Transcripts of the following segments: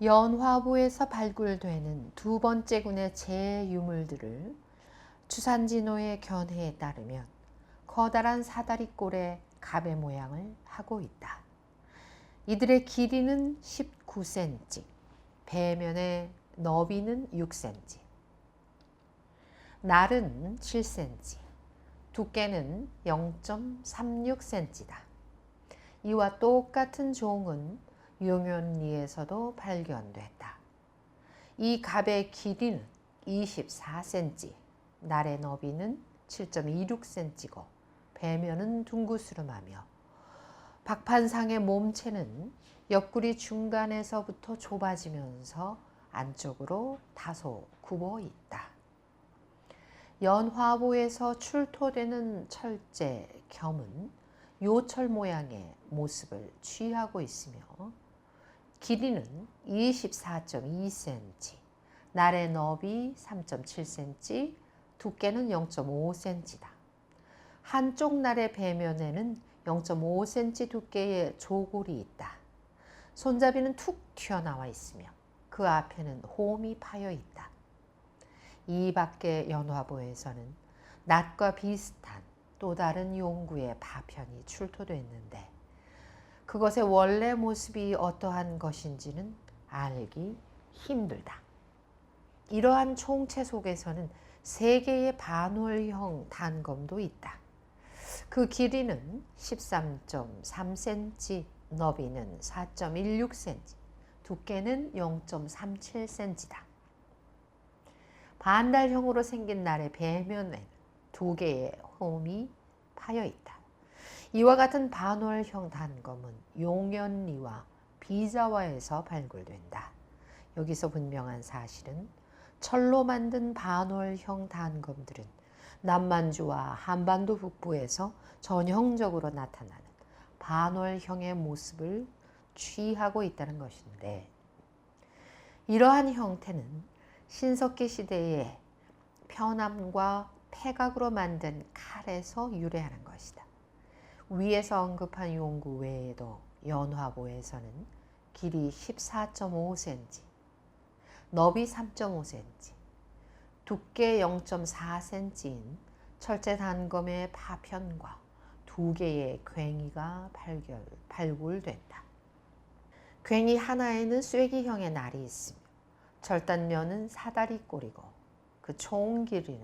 연화부에서 발굴되는 두 번째 군의 제유물들을 추산진호의 견해에 따르면 커다란 사다리꼴의 갑의 모양을 하고 있다. 이들의 길이는 19cm, 배면의 너비는 6cm, 날은 7cm, 두께는 0.36cm다. 이와 똑같은 종은 용현리에서도 발견됐다. 이 갑의 길이는 24cm, 날의 너비는 7.26cm고 배면은 둥그스름하며 박판상의 몸체는 옆구리 중간에서부터 좁아지면서 안쪽으로 다소 굽어 있다. 연화부에서 출토되는 철제 겸은 요철 모양의 모습을 취하고 있으며 길이는 24.2cm, 날의 너비 3.7cm, 두께는 0.5cm다. 한쪽 날의 배면에는 0.5cm 두께의 조골이 있다. 손잡이는 툭 튀어나와 있으며 그 앞에는 홈이 파여 있다. 이 밖의 연화부에서는 낫과 비슷한 또 다른 용구의 파편이 출토됐는데 그것의 원래 모습이 어떠한 것인지는 알기 힘들다. 이러한 총체 속에서는 3개의 반월형 단검도 있다. 그 길이는 13.3cm, 너비는 4.16cm, 두께는 0.37cm다. 반달형으로 생긴 날의 배면에는 2개의 홈이 파여 있다. 이와 같은 반월형 단검은 용현리와 비자와에서 발굴된다. 여기서 분명한 사실은 철로 만든 반월형 단검들은 남만주와 한반도 북부에서 전형적으로 나타나는 반월형의 모습을 취하고 있다는 것인데 이러한 형태는 신석기 시대의 편암과 패각으로 만든 칼에서 유래하는 것이다. 위에서 언급한 용구 외에도 연화부에서는 길이 14.5cm, 너비 3.5cm, 두께 0.4cm인 철제 단검의 파편과 2개의 괭이가 발굴된다. 괭이 하나에는 쐐기형의 날이 있으며 절단면은 사다리꼴이고 그 총 길이는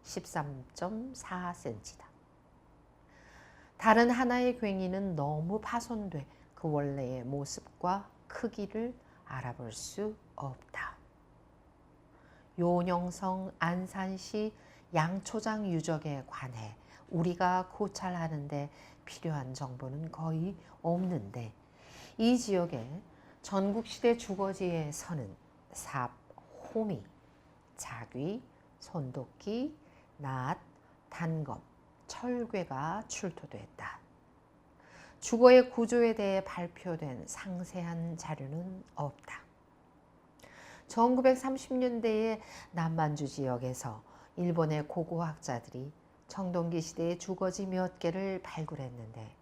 13.4cm다. 다른 하나의 괭이는 너무 파손돼 그 원래의 모습과 크기를 알아볼 수 없다. 요녕성 안산시 양초장 유적에 관해 우리가 고찰하는데 필요한 정보는 거의 없는데 이 지역에 전국시대 주거지에서는 삽, 호미, 자귀, 손도끼, 낫, 단검, 철괴가 출토됐다. 주거의 구조에 대해 발표된 상세한 자료는 없다. 1930년대에 남만주 지역에서 일본의 고고학자들이 청동기 시대의 주거지 몇 개를 발굴했는데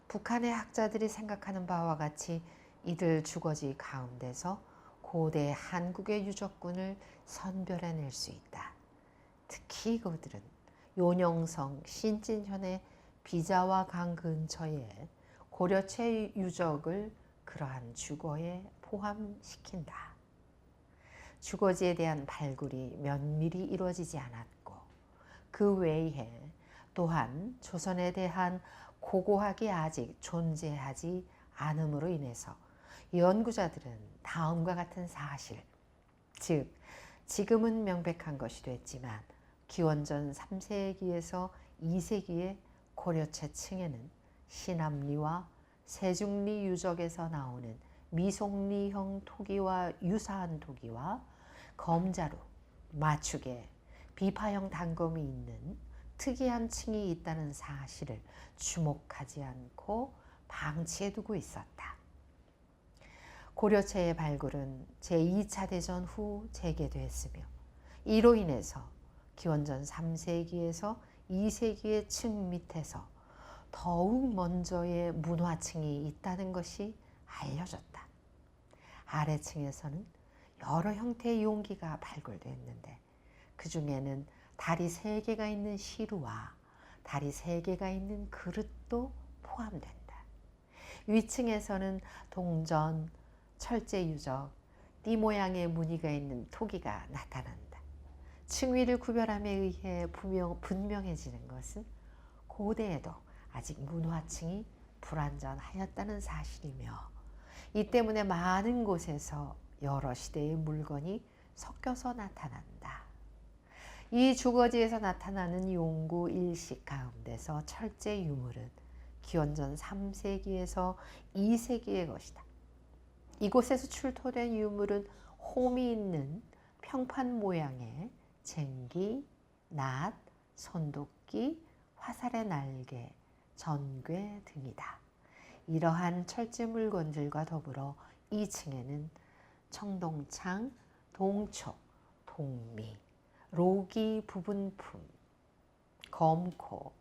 북한의 학자들이 생각하는 바와 같이 이들 주거지 가운데서 고대 한국의 유적군을 선별해낼 수 있다. 특히 그들은 요녕성 신진현의 비자와 강 근처에 고려체 유적을 그러한 주거에 포함시킨다. 주거지에 대한 발굴이 면밀히 이루어지지 않았고 그 외에 또한 조선에 대한 고고학이 아직 존재하지 않음으로 인해서 연구자들은 다음과 같은 사실, 즉 지금은 명백한 것이 됐지만 기원전 3세기에서 2세기의 고려체 층에는 신암리와 세중리 유적에서 나오는 미송리형 토기와 유사한 토기와 검자루, 마축에 비파형 단검이 있는 특이한 층이 있다는 사실을 주목하지 않고 방치해두고 있었다. 고려체의 발굴은 제2차 대전 후 재개됐으며 이로 인해서 기원전 3세기에서 2세기의 층 밑에서 더욱 먼저의 문화층이 있다는 것이 알려졌다. 아래층에서는 여러 형태의 용기가 발굴됐는데 그 중에는 다리 3개가 있는 시루와 다리 3개가 있는 그릇도 포함된다. 위층에서는 동전, 철제 유적, 띠 모양의 무늬가 있는 토기가 나타난다. 층위를 구별함에 의해 분명해지는 것은 고대에도 아직 문화층이 불완전하였다는 사실이며 이 때문에 많은 곳에서 여러 시대의 물건이 섞여서 나타난다. 이 주거지에서 나타나는 용구 일식 가운데서 철제 유물은 기원전 3세기에서 2세기의 것이다. 이곳에서 출토된 유물은 홈이 있는 평판 모양의 쟁기, 낫, 손도끼, 화살의 날개, 전괴 등이다. 이러한 철제 물건들과 더불어 2층에는 청동창, 동초, 동미, 로기 부분품, 검코,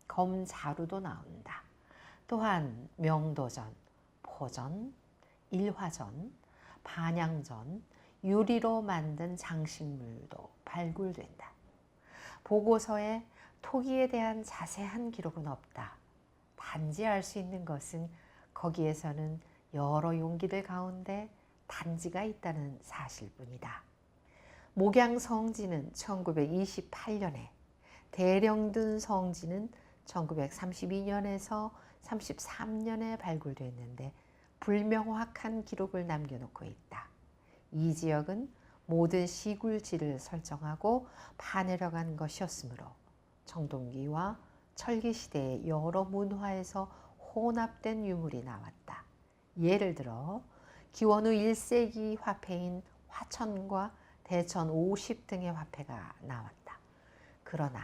검자루도 나온다. 또한 명도전, 포전, 일화전, 반양전, 유리로 만든 장식물도 발굴된다. 보고서에 토기에 대한 자세한 기록은 없다. 단지 알 수 있는 것은 거기에서는 여러 용기들 가운데 단지가 있다는 사실뿐이다. 목양 성지는 1928년에, 대령든 성지는 1932년에서 33년에 발굴됐는데 불명확한 기록을 남겨놓고 있다. 이 지역은 모든 시굴지를 설정하고 파내려간 것이었으므로 청동기와 철기시대의 여러 문화에서 혼합된 유물이 나왔다. 예를 들어 기원후 1세기 화폐인 화천과 대천 50 등의 화폐가 나왔다. 그러나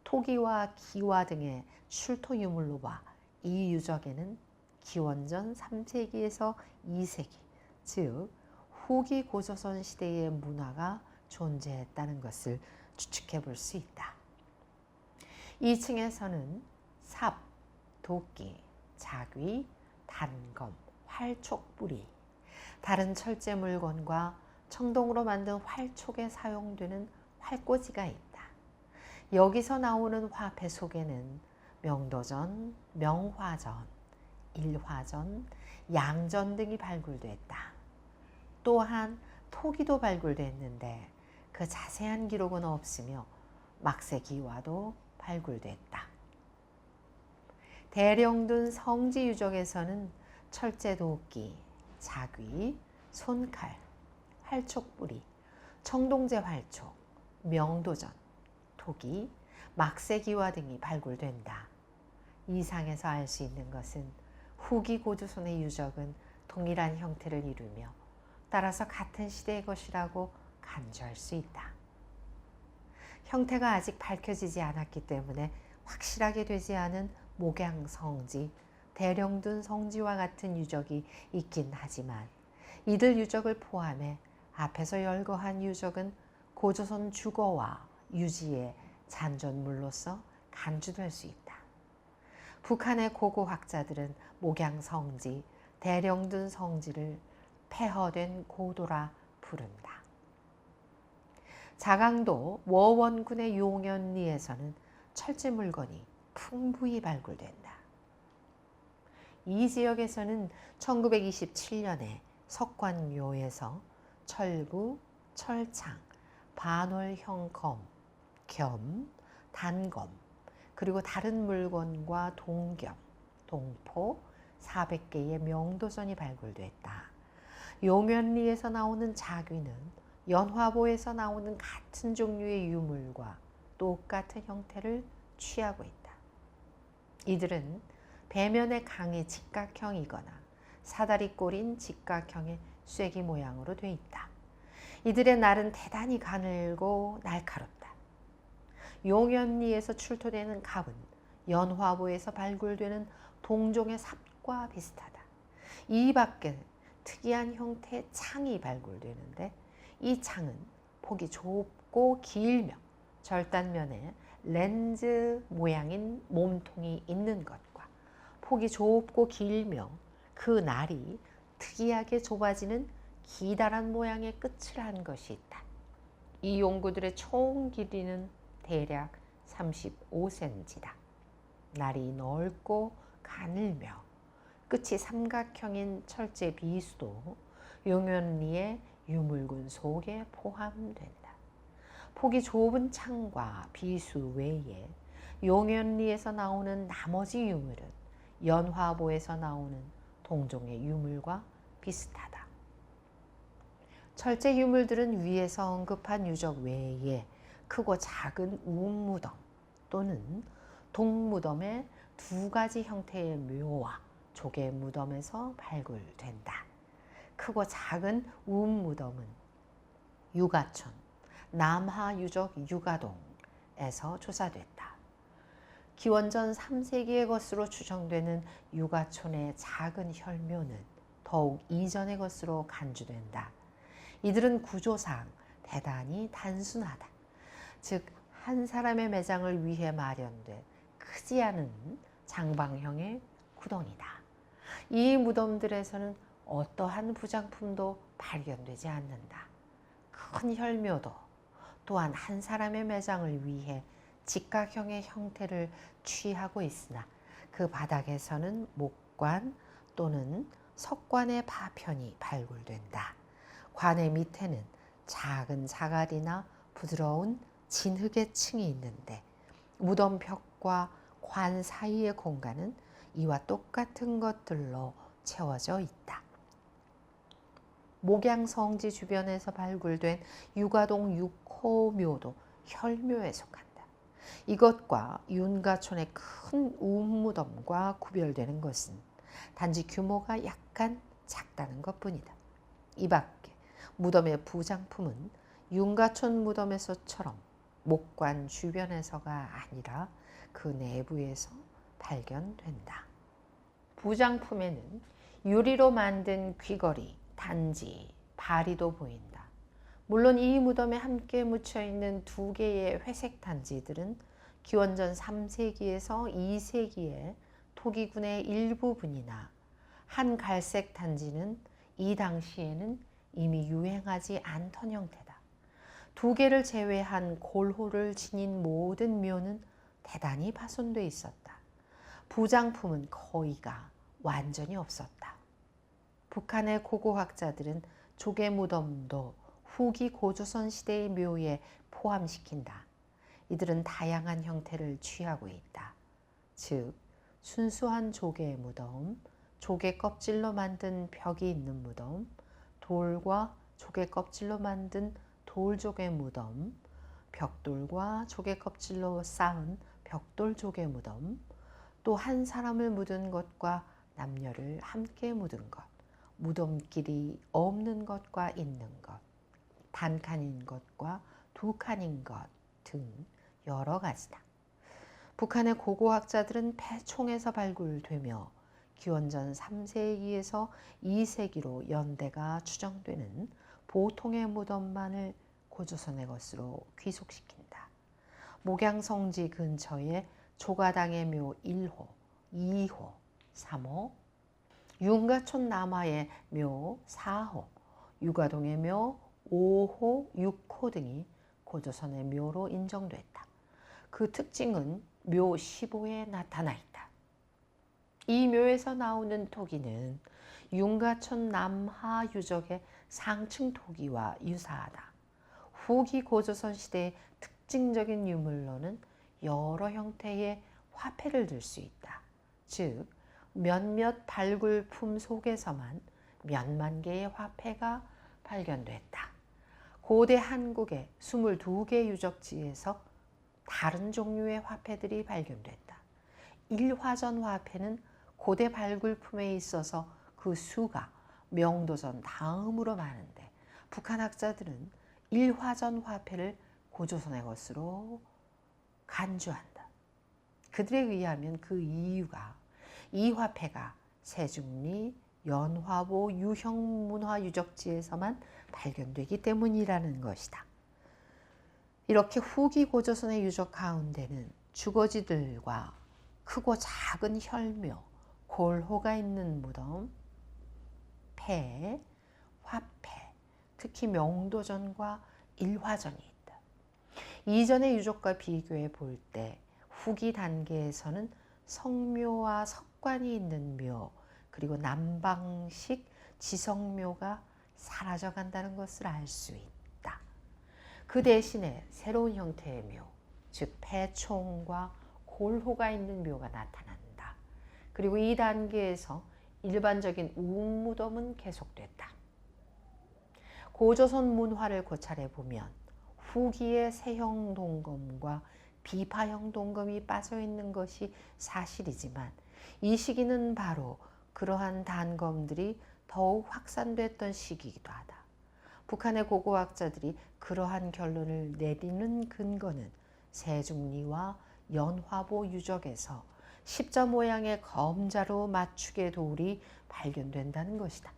토기와 기와 등의 출토 유물로 봐 이 유적에는 기원전 3세기에서 2세기, 즉 후기 고조선 시대의 문화가 존재했다는 것을 추측해 볼 수 있다. 2층에서는 삽, 도끼, 자귀, 단검, 활촉뿌리, 다른 철제 물건과 청동으로 만든 활촉에 사용되는 활꽂이가 있다. 여기서 나오는 화폐 속에는 명도전, 명화전, 일화전, 양전 등이 발굴됐다. 또한 토기도 발굴됐는데 그 자세한 기록은 없으며 막세기와도 발굴됐다. 대령든 성지 유적에서는 철제 도끼, 자귀, 손칼, 활촉뿌리, 청동제 활촉, 명도전, 토기, 막세기와 등이 발굴된다. 이상에서 알 수 있는 것은 후기 고조선의 유적은 동일한 형태를 이루며 따라서 같은 시대의 것이라고 간주할 수 있다. 형태가 아직 밝혀지지 않았기 때문에 확실하게 되지 않은 목양성지, 대령든 성지와 같은 유적이 있긴 하지만 이들 유적을 포함해 앞에서 열거한 유적은 고조선 주거와 유지의 잔존물로서 간주될 수 있다. 북한의 고고학자들은 목양성지, 대령든 성지를 폐허된 고도라 부른다. 자강도 워원군의 용연리에서는 철제 물건이 풍부히 발굴된다. 이 지역에서는 1927년에 석관묘에서 철부, 철창, 반월형 검, 겸, 단검, 그리고 다른 물건과 동겸, 동포 400개의 명도전이 발굴됐다. 용연리에서 나오는 자귀는 연화보에서 나오는 같은 종류의 유물과 똑같은 형태를 취하고 있다. 이들은 배면의 강의 직각형이거나 사다리 꼴인 직각형의 쐐기 모양으로 되어 있다. 이들의 날은 대단히 가늘고 날카롭다. 용연리에서 출토되는 갑은 연화보에서 발굴되는 동종의 삽과 비슷하다. 이 밖에 특이한 형태의 창이 발굴되는데 이 창은 폭이 좁고 길며 절단면에 렌즈 모양인 몸통이 있는 것과 폭이 좁고 길며 그 날이 특이하게 좁아지는 기다란 모양의 끝을 한 것이 있다. 이 용구들의 총 길이는 대략 35cm다. 날이 넓고 가늘며 끝이 삼각형인 철제 비수도 용연리의 유물군 속에 포함된다. 폭이 좁은 창과 비수 외에 용연리에서 나오는 나머지 유물은 연화보에서 나오는 동종의 유물과 비슷하다. 철제 유물들은 위에서 언급한 유적 외에 크고 작은 우무덤 또는 동무덤의 두 가지 형태의 묘와 조개 무덤에서 발굴된다. 크고 작은 우무덤은 유가촌, 남하유적 유가동에서 조사됐다. 기원전 3세기의 것으로 추정되는 유가촌의 작은 혈묘는 더욱 이전의 것으로 간주된다. 이들은 구조상 대단히 단순하다. 즉, 한 사람의 매장을 위해 마련된 크지 않은 장방형의 구덩이다. 이 무덤들에서는 어떠한 부장품도 발견되지 않는다. 큰 혈묘도 또한 한 사람의 매장을 위해 직각형의 형태를 취하고 있으나 그 바닥에서는 목관 또는 석관의 파편이 발굴된다. 관의 밑에는 작은 자갈이나 부드러운 진흙의 층이 있는데 무덤 벽과 관 사이의 공간은 이와 똑같은 것들로 채워져 있다. 목양성지 주변에서 발굴된 유가동 6호묘도 혈묘에 속한다. 이것과 윤가촌의 큰 우무덤과 구별되는 것은 단지 규모가 약간 작다는 것뿐이다. 이 밖에 무덤의 부장품은 윤가촌 무덤에서처럼 목관 주변에서가 아니라 그 내부에서 발견된다. 부장품에는 유리로 만든 귀걸이, 단지, 바리도 보인다. 물론 이 무덤에 함께 묻혀있는 두 개의 회색 단지들은 기원전 3세기에서 2세기의 토기군의 일부분이나 한 갈색 단지는 이 당시에는 이미 유행하지 않던 형태다. 두 개를 제외한 골호를 지닌 모든 묘는 대단히 파손돼 있었다. 부장품은 거의가 완전히 없었다. 북한의 고고학자들은 조개무덤도 후기 고조선 시대의 묘에 포함시킨다. 이들은 다양한 형태를 취하고 있다. 즉, 순수한 조개의 무덤, 조개 껍질로 만든 벽이 있는 무덤, 돌과 조개 껍질로 만든 돌조개 무덤, 벽돌과 조개 껍질로 쌓은 벽돌 조개 무덤, 또 한 사람을 묻은 것과 남녀를 함께 묻은 것, 무덤길이 없는 것과 있는 것, 단칸인 것과 두 칸인 것 등 여러 가지다. 북한의 고고학자들은 폐총에서 발굴되며 기원전 3세기에서 2세기로 연대가 추정되는 보통의 무덤만을 고조선의 것으로 귀속시킨다. 목양성지 근처에 조가당의 묘 1호, 2호, 3호, 윤가촌 남하의 묘 4호, 유가동의 묘 5호, 6호 등이 고조선의 묘로 인정됐다. 그 특징은 묘 15에 나타나 있다. 이 묘에서 나오는 토기는 윤가촌 남하 유적의 상층 토기와 유사하다. 후기 고조선 시대의 특징적인 유물로는 여러 형태의 화폐를 들 수 있다. 즉, 몇몇 발굴품 속에서만 몇만 개의 화폐가 발견됐다. 고대 한국의 22개 유적지에서 다른 종류의 화폐들이 발견됐다. 일화전 화폐는 고대 발굴품에 있어서 그 수가 명도전 다음으로 많은데 북한 학자들은 일화전 화폐를 고조선의 것으로 간주한다. 그들에 의하면 그 이유가 이 화폐가 세중리, 연화보 유형 문화 유적지에서만 발견되기 때문이라는 것이다. 이렇게 후기 고조선의 유적 가운데는 주거지들과 크고 작은 혈묘, 골호가 있는 무덤, 폐, 화폐, 특히 명도전과 일화전이 있다. 이전의 유적과 비교해 볼 때 후기 단계에서는 성묘와 석관이 있는 묘, 그리고 남방식 지성묘가 사라져 간다는 것을 알 수 있다. 그 대신에 새로운 형태의 묘, 즉 폐총과 골호가 있는 묘가 나타난다. 그리고 이 단계에서 일반적인 우무덤은 계속됐다. 고조선 문화를 고찰해 보면 후기의 세형 동검과 비파형 동검이 빠져 있는 것이 사실이지만 이 시기는 바로 그러한 단검들이 더욱 확산됐던 시기이기도 하다. 북한의 고고학자들이 그러한 결론을 내리는 근거는 세중리와 연화보 유적에서 십자 모양의 검자로 맞추개 돌이 발견된다는 것이다.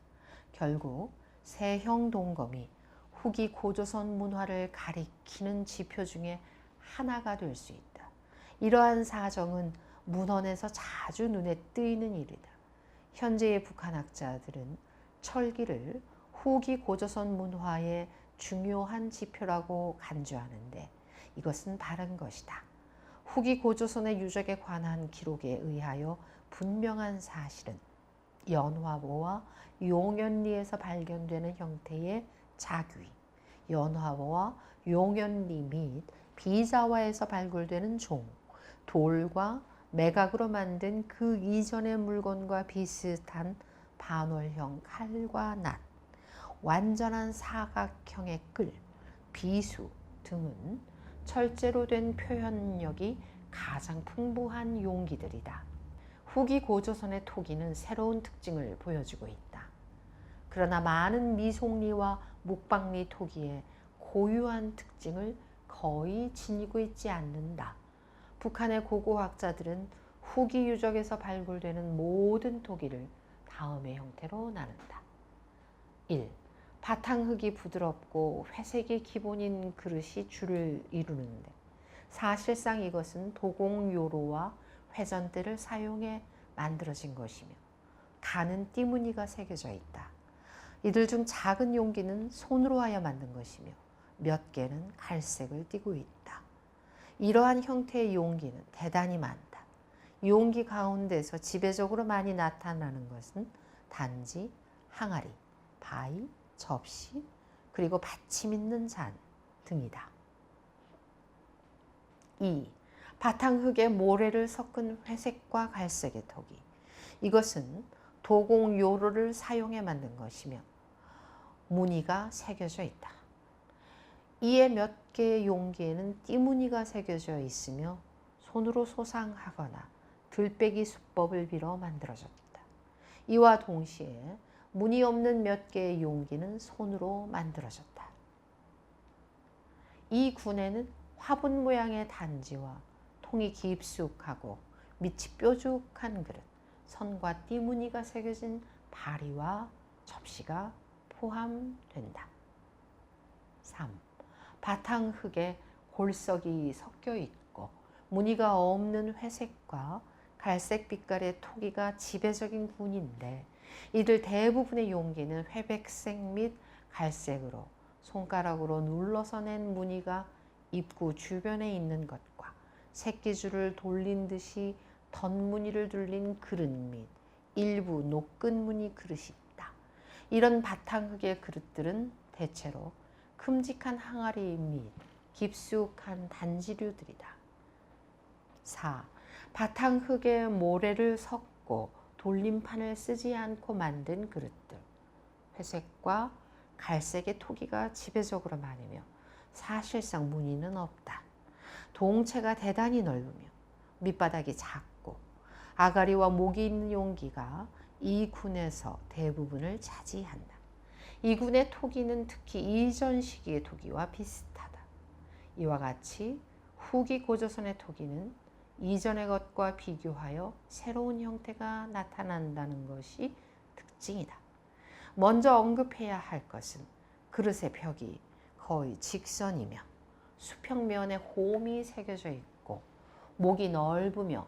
결국 세형 동검이 후기 고조선 문화를 가리키는 지표 중에 하나가 될 수 있다. 이러한 사정은 문헌에서 자주 눈에 띄는 일이다. 현재의 북한학자들은 철기를 후기 고조선 문화의 중요한 지표라고 간주하는데 이것은 바른 것이다. 후기 고조선의 유적에 관한 기록에 의하여 분명한 사실은 연화보와 용연리에서 발견되는 형태의 자귀, 연화보와 용연리 및 비자화에서 발굴되는 종, 돌과 매각으로 만든 그 이전의 물건과 비슷한 반월형 칼과 낫, 완전한 사각형의 끌, 비수 등은 철제로 된 표현력이 가장 풍부한 용기들이다. 후기 고조선의 토기는 새로운 특징을 보여주고 있다. 그러나 많은 미송리와 묵방리 토기의 고유한 특징을 거의 지니고 있지 않는다. 북한의 고고학자들은 후기 유적에서 발굴되는 모든 토기를 다음의 형태로 나눈다. 1. 바탕흙이 부드럽고 회색이 기본인 그릇이 주를 이루는데 사실상 이것은 도공요로와 회전대를 사용해 만들어진 것이며 가는 띠무늬가 새겨져 있다. 이들 중 작은 용기는 손으로 하여 만든 것이며 몇 개는 갈색을 띠고 있다. 이러한 형태의 용기는 대단히 많다. 용기 가운데서 지배적으로 많이 나타나는 것은 단지 항아리, 바위, 접시, 그리고 받침 있는 잔 등이다. 2. 바탕흙에 모래를 섞은 회색과 갈색의 토기. 이것은 도공요로를 사용해 만든 것이며 무늬가 새겨져 있다. 이에 몇 개의 용기에는 띠무늬가 새겨져 있으며 손으로 소상하거나 들빼기 수법을 빌어 만들어졌다. 이와 동시에 무늬 없는 몇 개의 용기는 손으로 만들어졌다. 이 군에는 화분 모양의 단지와 통이 깊숙하고 밑이 뾰족한 그릇, 선과 띠무늬가 새겨진 바리와 접시가 포함된다. 3. 바탕흙에 골석이 섞여 있고 무늬가 없는 회색과 갈색 빛깔의 토기가 지배적인 군인데 이들 대부분의 용기는 회백색 및 갈색으로 손가락으로 눌러서 낸 무늬가 입구 주변에 있는 것과 새끼줄을 돌린 듯이 덧무늬를 둘린 그릇 및 일부 노끈 무늬 그릇이 있다. 이런 바탕흙의 그릇들은 대체로 큼직한 항아리 및 깊숙한 단지류들이다. 4. 바탕흙에 모래를 섞고 돌림판을 쓰지 않고 만든 그릇들. 회색과 갈색의 토기가 지배적으로 많으며 사실상 무늬는 없다. 동체가 대단히 넓으며 밑바닥이 작고 아가리와 목이 있는 용기가 이 군에서 대부분을 차지한다. 이 군의 토기는 특히 이전 시기의 토기와 비슷하다. 이와 같이 후기 고조선의 토기는 이전의 것과 비교하여 새로운 형태가 나타난다는 것이 특징이다. 먼저 언급해야 할 것은 그릇의 벽이 거의 직선이며 수평면에 홈이 새겨져 있고 목이 넓으며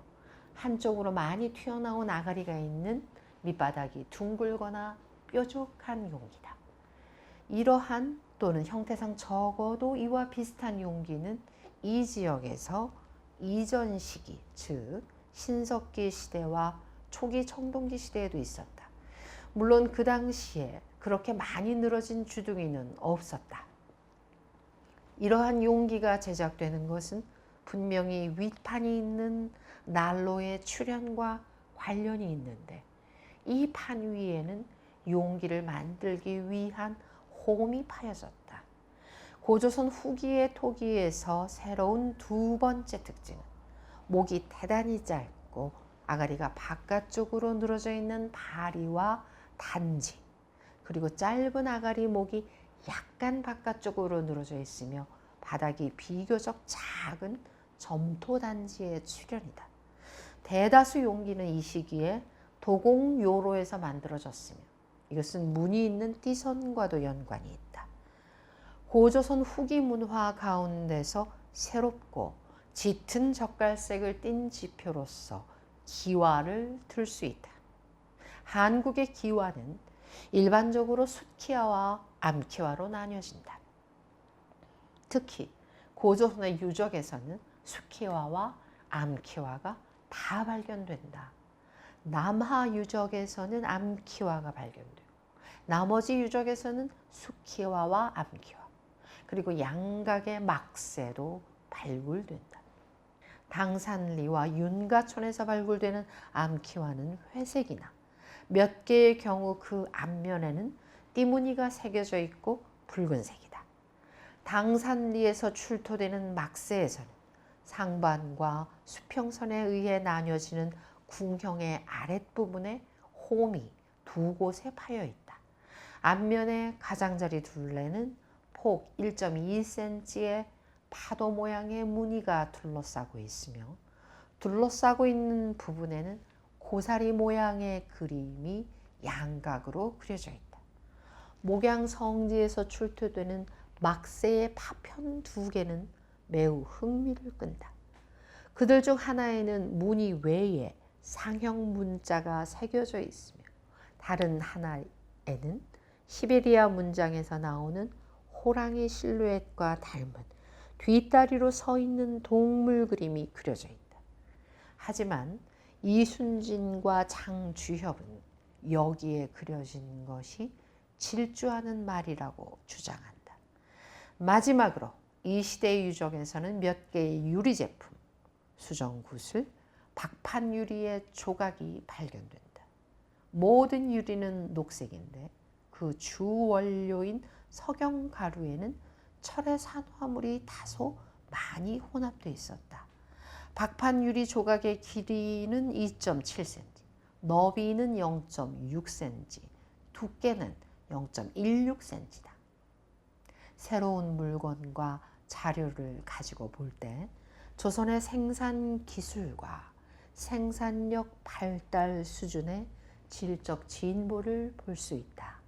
한쪽으로 많이 튀어나온 아가리가 있는 밑바닥이 둥글거나 뾰족한 용기다. 이러한 또는 형태상 적어도 이와 비슷한 용기는 이 지역에서 이전 시기, 즉 신석기 시대와 초기 청동기 시대에도 있었다. 물론 그 당시에 그렇게 많이 늘어진 주둥이는 없었다. 이러한 용기가 제작되는 것은 분명히 윗판이 있는 난로의 출현과 관련이 있는데, 이 판 위에는 용기를 만들기 위한 홈이 파여졌다. 고조선 후기의 토기에서 새로운 두 번째 특징은 목이 대단히 짧고 아가리가 바깥쪽으로 늘어져 있는 바리와 단지, 그리고 짧은 아가리 목이 약간 바깥쪽으로 늘어져 있으며 바닥이 비교적 작은 점토 단지의 출현이다. 대다수 용기는 이 시기에 도공요로에서 만들어졌으며 이것은 무늬 있는 띠선과도 연관이 있다. 고조선 후기 문화 가운데서 새롭고 짙은 젓갈색을 띤 지표로서 기와를 들 수 있다. 한국의 기와는 일반적으로 숫기와와 암기와로 나뉘어진다. 특히 고조선의 유적에서는 숫기와와 암기와가 다 발견된다. 남하 유적에서는 암기와가 발견되고 나머지 유적에서는 숫기와와 암기와, 그리고 양각의 막새도 발굴된다. 당산리와 윤가촌에서 발굴되는 암기와는 회색이나 몇 개의 경우 그 앞면에는 띠무늬가 새겨져 있고 붉은색이다. 당산리에서 출토되는 막새에서는 상반과 수평선에 의해 나뉘어지는 궁형의 아랫부분에 홈이 두 곳에 파여 있다. 앞면의 가장자리 둘레는 폭 1.2cm의 파도 모양의 무늬가 둘러싸고 있으며, 둘러싸고 있는 부분에는 고사리 모양의 그림이 양각으로 그려져 있다. 목양 성지에서 출토되는 막새의 파편 두 개는 매우 흥미를 끈다. 그들 중 하나에는 무늬 외에 상형 문자가 새겨져 있으며, 다른 하나에는 시베리아 문장에서 나오는 호랑이 실루엣과 닮은 뒷다리로 서 있는 동물 그림이 그려져 있다. 하지만 이순진과 장주협은 여기에 그려진 것이 질주하는 말이라고 주장한다. 마지막으로 이 시대의 유적에서는 몇 개의 유리 제품, 수정구슬, 박판 유리의 조각이 발견된다. 모든 유리는 녹색인데 그 주 원료인 석영 가루에는 철의 산화물이 다소 많이 혼합되어 있었다. 박판 유리 조각의 길이는 2.7cm, 너비는 0.6cm, 두께는 0.16cm다. 새로운 물건과 자료를 가지고 볼 때 조선의 생산 기술과 생산력 발달 수준의 질적 진보를 볼 수 있다.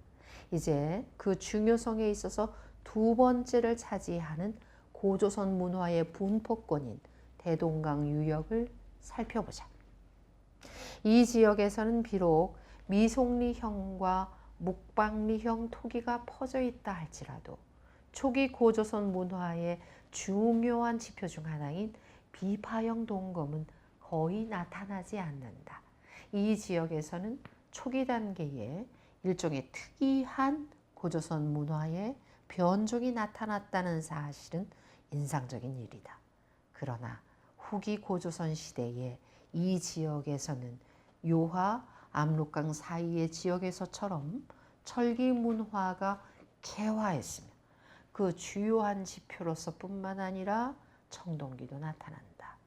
이제 그 중요성에 있어서 두 번째를 차지하는 고조선 문화의 분포권인 대동강 유역을 살펴보자. 이 지역에서는 비록 미송리형과 묵방리형 토기가 퍼져 있다 할지라도 초기 고조선 문화의 중요한 지표 중 하나인 비파형 동검은 거의 나타나지 않는다. 이 지역에서는 초기 단계에 일종의 특이한 고조선 문화의 변종이 나타났다는 사실은 인상적인 일이다. 그러나 후기 고조선 시대에 이 지역에서는 요하, 압록강 사이의 지역에서처럼 철기 문화가 개화했으며 그 주요한 지표로서 뿐만 아니라 청동기도 나타난다.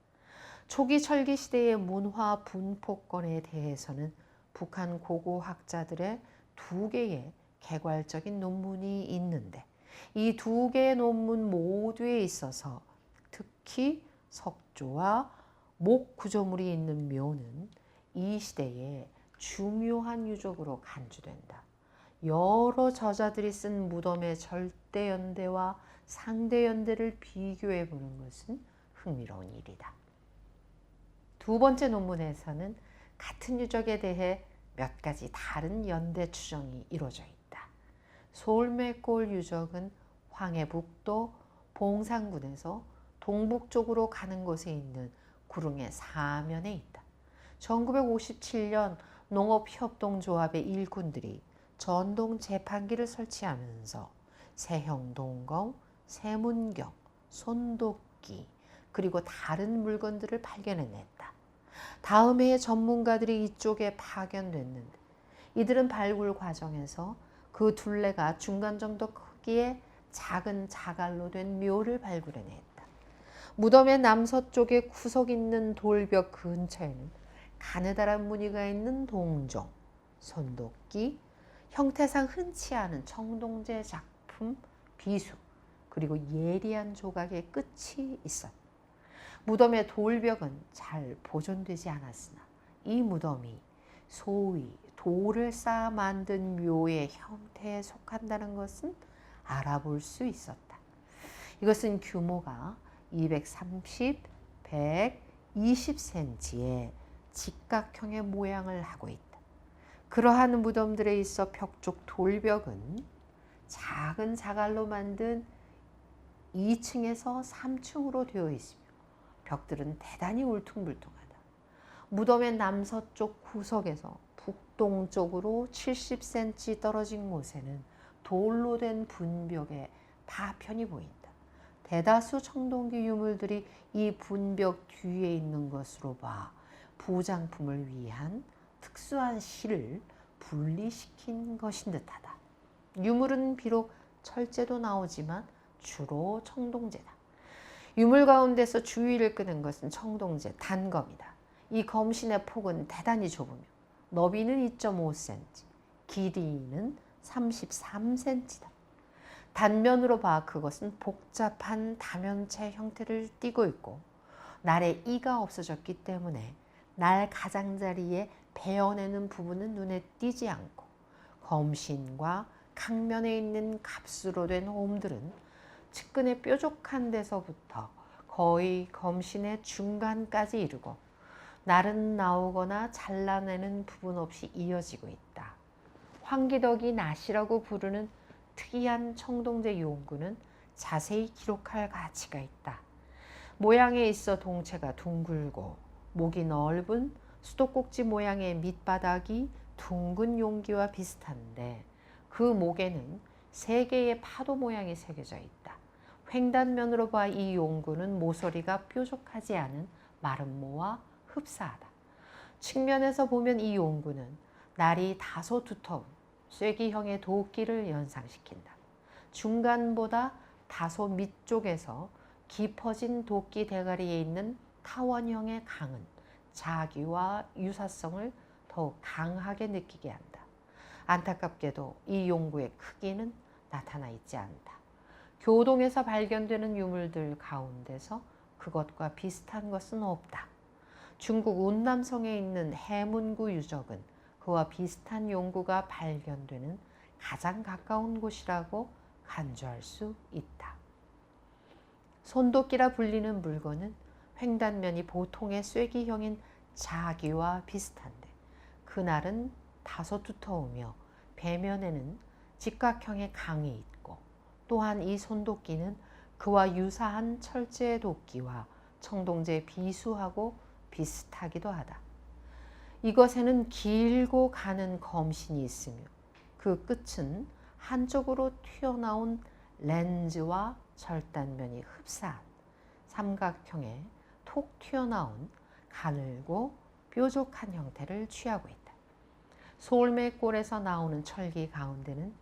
초기 철기 시대의 문화 분포권에 대해서는 북한 고고학자들의 두 개의 개괄적인 논문이 있는데, 이 두 개의 논문 모두에 있어서 특히 석조와 목 구조물이 있는 묘는 이 시대의 중요한 유적으로 간주된다. 여러 저자들이 쓴 무덤의 절대연대와 상대연대를 비교해 보는 것은 흥미로운 일이다. 두 번째 논문에서는 같은 유적에 대해 몇 가지 다른 연대 추정이 이루어져 있다. 솔매골 유적은 황해북도 봉산군에서 동북쪽으로 가는 곳에 있는 구릉의 사면에 있다. 1957년 농업협동조합의 일꾼들이 전동 재판기를 설치하면서 세형동검, 세문경, 손도끼 그리고 다른 물건들을 발견해냈다. 다음 해에 전문가들이 이쪽에 파견됐는데 이들은 발굴 과정에서 그 둘레가 중간 정도 크기의 작은 자갈로 된 묘를 발굴해냈다. 무덤의 남서쪽에 구석 있는 돌벽 근처에는 가느다란 무늬가 있는 동종, 손도끼, 형태상 흔치 않은 청동제 작품, 비수, 그리고 예리한 조각의 끝이 있었다. 무덤의 돌벽은 잘 보존되지 않았으나 이 무덤이 소위 돌을 쌓아 만든 묘의 형태에 속한다는 것은 알아볼 수 있었다. 이것은 규모가 230, 120cm의 직각형의 모양을 하고 있다. 그러한 무덤들에 있어 벽 쪽 돌벽은 작은 자갈로 만든 2층에서 3층으로 되어 있으며 벽들은 대단히 울퉁불퉁하다. 무덤의 남서쪽 구석에서 북동쪽으로 70cm 떨어진 곳에는 돌로 된 분벽의 파편이 보인다. 대다수 청동기 유물들이 이 분벽 뒤에 있는 것으로 봐 부장품을 위한 특수한 실을 분리시킨 것인 듯하다. 유물은 비록 철제도 나오지만 주로 청동제다. 유물 가운데서 주의를 끄는 것은 청동제 단검이다. 이 검신의 폭은 대단히 좁으며 너비는 2.5cm, 길이는 33cm다. 단면으로 봐 그것은 복잡한 다면체 형태를 띠고 있고 날에 이가 없어졌기 때문에 날 가장자리에 베어내는 부분은 눈에 띄지 않고 검신과 강면에 있는 값으로 된 홈들은 측근의 뾰족한 데서부터 거의 검신의 중간까지 이르고 날은 나오거나 잘라내는 부분 없이 이어지고 있다. 황기덕이 낫이라고 부르는 특이한 청동제 용구는 자세히 기록할 가치가 있다. 모양에 있어 동체가 둥글고 목이 넓은 수도꼭지 모양의 밑바닥이 둥근 용기와 비슷한데 그 목에는 3개의 파도 모양이 새겨져 있다. 횡단면으로 봐 이 용구는 모서리가 뾰족하지 않은 마른 모와 흡사하다. 측면에서 보면 이 용구는 날이 다소 두터운 쐐기형의 도끼를 연상시킨다. 중간보다 다소 밑쪽에서 깊어진 도끼 대가리에 있는 타원형의 강은 자기와 유사성을 더욱 강하게 느끼게 한다. 안타깝게도 이 용구의 크기는 나타나 있지 않다. 교동에서 발견되는 유물들 가운데서 그것과 비슷한 것은 없다. 중국 운남성에 있는 해문구 유적은 그와 비슷한 용구가 발견되는 가장 가까운 곳이라고 간주할 수 있다. 손도끼라 불리는 물건은 횡단면이 보통의 쐐기형인 자기와 비슷한데 그날은 다소 두터우며 배면에는 직각형의 강이 있고 또한 이 손도끼는 그와 유사한 철제 도끼와 청동제 비수하고 비슷하기도 하다. 이것에는 길고 가는 검신이 있으며 그 끝은 한쪽으로 튀어나온 렌즈와 절단면이 흡사한 삼각형의 톡 튀어나온 가늘고 뾰족한 형태를 취하고 있다. 솔매골에서 나오는 철기 가운데는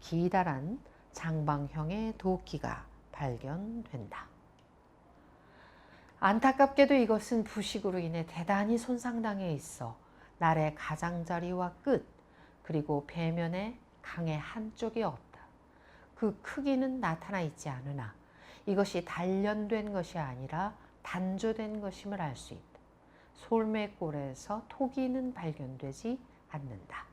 기다란 장방형의 도끼가 발견된다. 안타깝게도 이것은 부식으로 인해 대단히 손상당해 있어 날의 가장자리와 끝 그리고 배면에 강의 한쪽이 없다. 그 크기는 나타나 있지 않으나 이것이 단련된 것이 아니라 단조된 것임을 알 수 있다. 솔매골에서 토기는 발견되지 않는다.